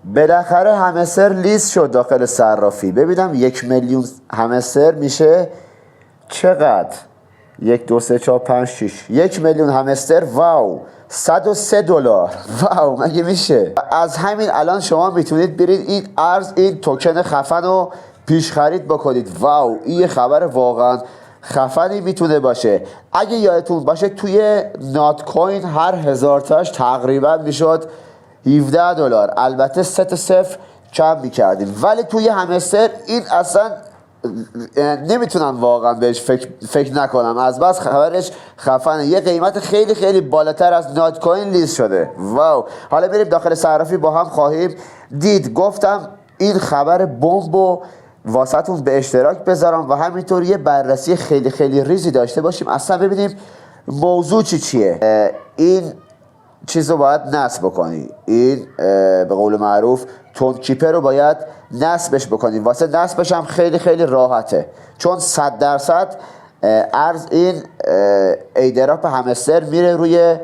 بالاخره همستر لیست شد داخل صرافی. ببینم 1,000,000 همستر میشه چقدر؟ 1 2 3 4 5 6 1,000,000 همستر. واو، $103. واو، مگه میشه؟ از همین الان شما میتونید برید این ارز، این توکن خفن رو پیش خرید بکنید. واو، این خبر واقعا خفنی میتونه باشه. اگه یادتون باشه توی نات کوین هر 1000 تاش تقریبا میشد $17. البته 3 تا 0 کم میکردیم، ولی توی همستر این اصلا نمیتونم واقعا بهش فکر نکنم، از بس خبرش خفنه. یه قیمت خیلی خیلی بالاتر از نات کوین لیست شده. واو. حالا بریم داخل صرافی با هم خواهیم دید. گفتم این خبر بمبو واسهتون به اشتراک بذارم و همینطور یه بررسی خیلی خیلی ریزی داشته باشیم، اصلا ببینیم موضوع چیه. این چیز رو باید نصب بکنی، این به قول معروف تون کیپر رو باید نصبش بکنی. واسه نصبش هم خیلی خیلی راحته، چون 100% ارز این ایدراپ همستر میره روی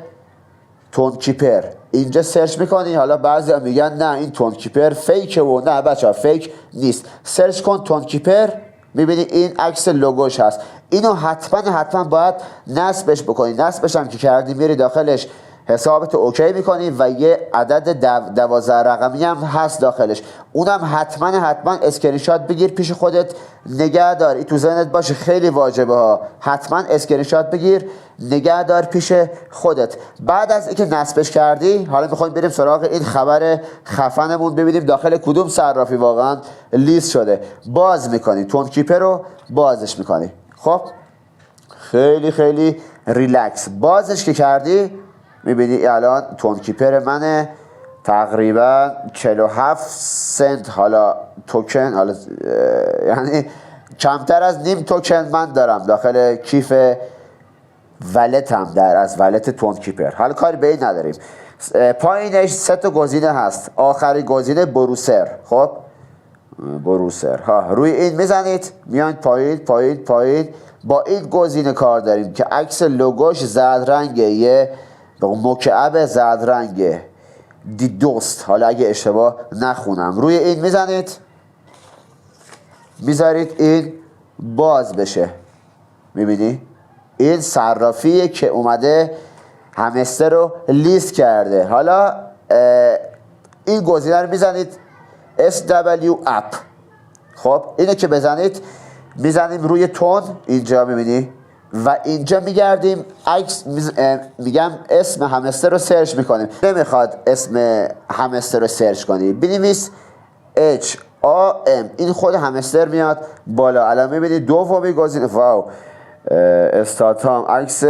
تون کیپر. اینجا سرچ میکنی. حالا بعضی هم میگن نه این تون کیپر فیکه و نه بچه ها فیک نیست. سرچ کن تون کیپر، میبینی این عکس لوگوش هست. اینو حتما باید نصبش بکنی. نصبش هم که کردی میری داخلش حسابتو اوکی میکنی و یه عدد 12 رقمی هم هست داخلش. اونم حتما اسکرین شات بگیر پیش خودت نگه دار. این تو ذهنت باشه، خیلی واجبه ها. حتما اسکرین شات بگیر نگه دار پیش خودت. بعد از اینکه نصبش کردی، حالا میخوایم بریم سراغ این خبر خفنمون، ببینیم داخل کدوم صرافی واقعا لیست شده. باز میکنی تون کیپر رو، بازش میکنی. خب خیلی خیلی ریلکس. بازش که کردی میبینی الان تون کیپر منه تقریبا 47 سنت حالا توکن، حالا یعنی کمتر از نیم توکن من دارم داخل کیف ولتم، از ولت تون کیپر. حالا کاری به این نداریم. پایینش 3 تا گزینه هست. آخری گزینه بروسر. خب بروسر ها، روی این میزنید، میاید پایین. با این گزینه کار داریم که عکس لوگوش زرد رنگه، یه مکعب زرد رنگه، دیدوست، حالا اگه اشتباه نخونم. روی این میزنید، میذارید این باز بشه. میبینی این صرافیه که اومده همستر رو لیست کرده. حالا این گزینه رو میزنید SW اپ. خب اینو که بزنید میزنیم روی تون، اینجا میبینی، و اینجا میگردیم عکس میگم اسم همستر رو سرچ میکنیم. نمیخواد اسم همستر رو سرچ کنی، بنویس HAM، این خود همستر میاد بالا. الان میبینی دومی گزینه، واو، استاتام، عکس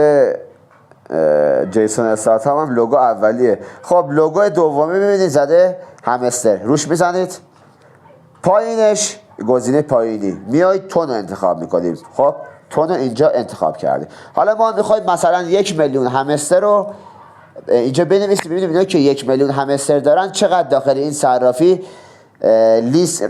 جیسون استاتام هم لوگو اولیه. خب لوگو دومی میبینید زده همستر، روش میزنید. پایینش گزینه پایینی میایید تون رو انتخاب میکنیم. خب تون رو اینجا انتخاب کردیم. حالا ما میخوایم مثلا 1,000,000 همستر رو اینجا بنویسیم. ببینیم اینا که 1,000,000 همستر دارن چقدر داخل این صرافی لیست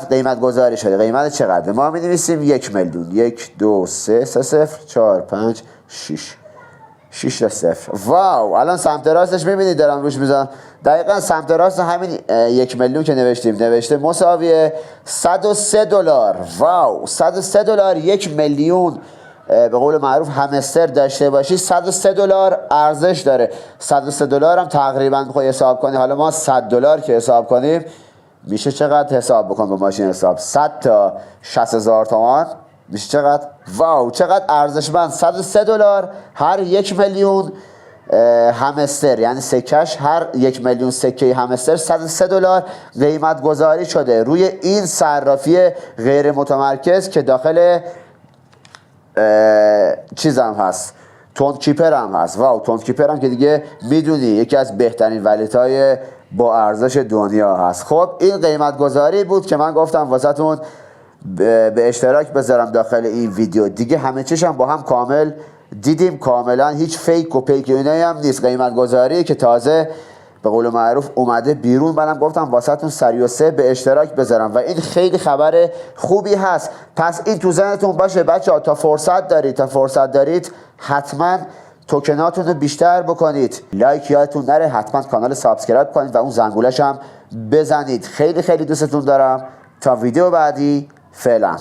قیمت گذاری شده. قیمت چقدر؟ ما می‌نویسیم 1,000,000. 1 2 3 0 4 5 6 تا 0. واو، الان سمت راستش می‌بینید دارم روش میذارم. دقیقاً سمت راست همین 1,000,000 که نوشته مساوی $103. واو، $103. 1,000,000 به قول معروف همستر داشته باشی $103 ارزش داره. $103 هم تقریبا میخوای حساب کنی. حالا ما $100 که حساب کنیم میشه چقدر؟ حساب بکن با ماشین حساب. 100 تا 60,000 تومان میشه چقدر؟ واو، چقدر ارزشمند. $103 هر 1,000,000 همستر، یعنی سکش هر 1,000,000 سکه همستر $103 قیمت گذاری شده روی این صرافی غیر متمرکز که داخل چیزم هست، تون کیپر هم هست. واو، تون کیپر هم که دیگه میدونی یکی از بهترین ولت های با ارزش دنیا هست. خب این قیمت گذاری بود که من گفتم واسهتون به اشتراک بذارم داخل این ویدیو. دیگه همه چیشم با هم کامل دیدیم، کاملا هیچ فیک و پیک اینایی هم نیست. قیمت گذاری که تازه به قول معروف اومده بیرون، منم گفتم واسهتون سریع و سه به اشتراک بذارم و این خیلی خبر خوبی هست. پس این تو ذهنتون باشه بچه‌ها، تا فرصت دارید حتما توکناتون رو بیشتر بکنید. لایک یادتون نره، حتما کانال سابسکرایب کنید و اون زنگولش هم بزنید. خیلی خیلی دوستتون دارم. تا ویدیو بعدی، فعلا.